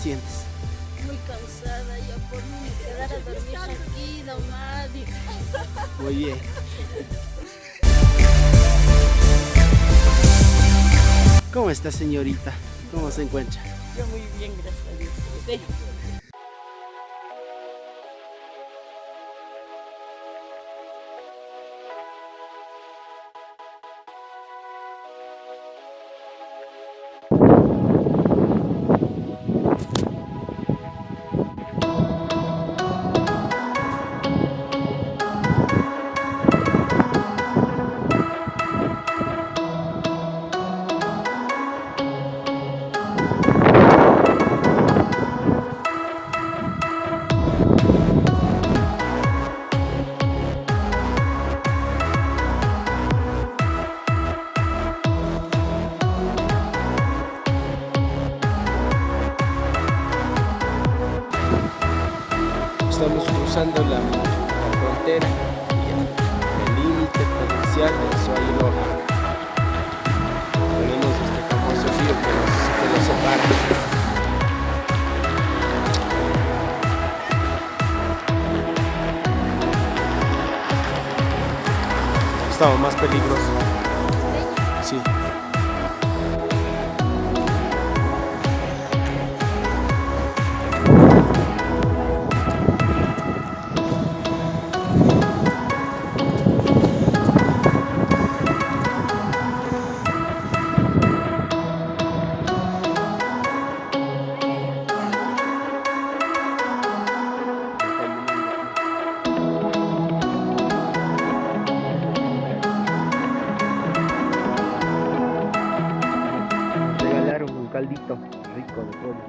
sientes? Muy cansada, ya por mí quedar a dormir aquí nomás. Oye. ¿Cómo está, señorita? ¿Cómo se encuentra? Yo muy bien, gracias a Dios. ¿Usted? Estamos cruzando la frontera y el límite provincial del Suayiloa. Tenemos este famoso río que nos separa. Estaba más peligroso. Sí. Regalaron un caldito rico de pollo.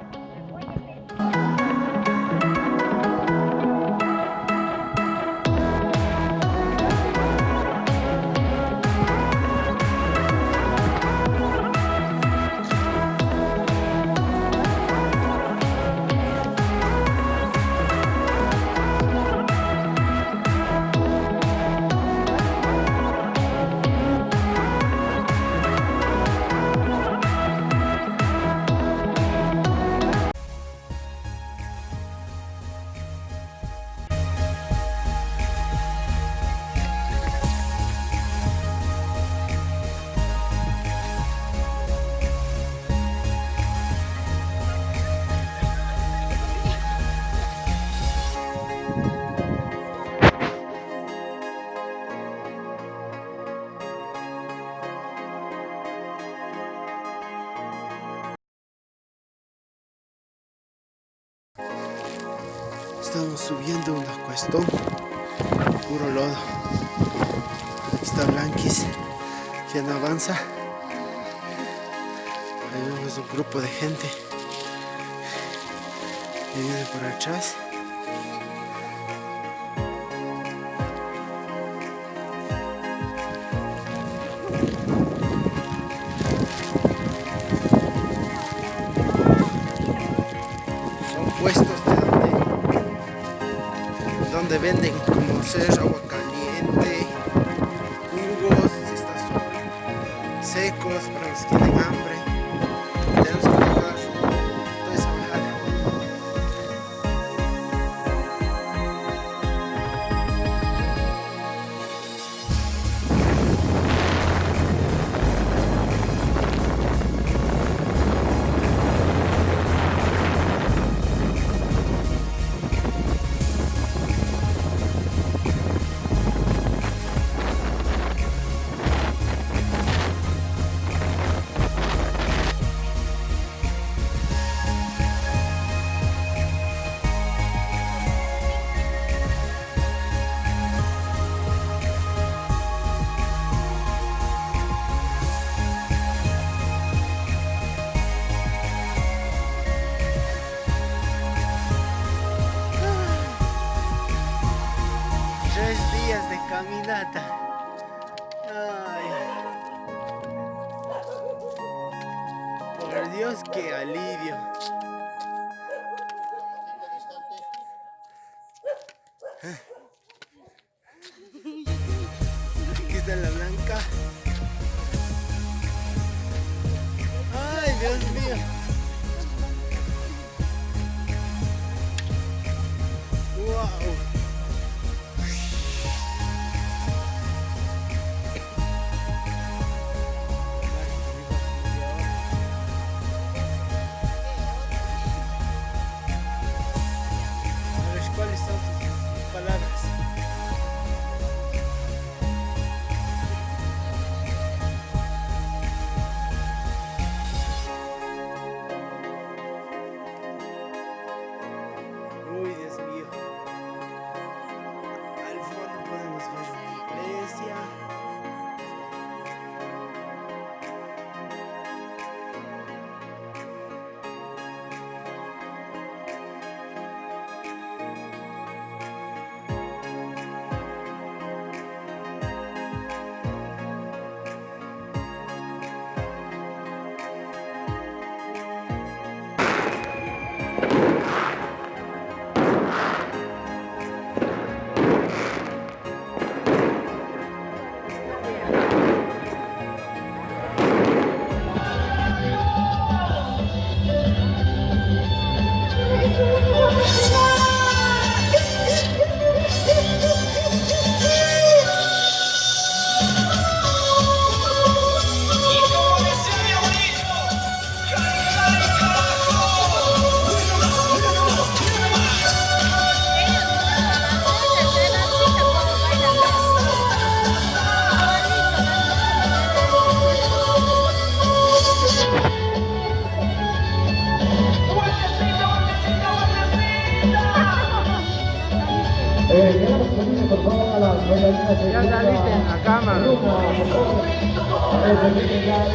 Estamos subiendo una cuestón, puro lodo. Aquí está Blanquis, quien avanza. Ahí vemos un grupo de gente que viene por atrás. Son puestos donde venden como ser agua caliente, jugos, si está secos para los que tienen hambre. Tenemos que bajar toda esa bajada. De caminata. Ay. Por Dios, qué alivio. Aquí está la Blanca. Ay, Dios mío. Ya saliste en la cama. Alegría,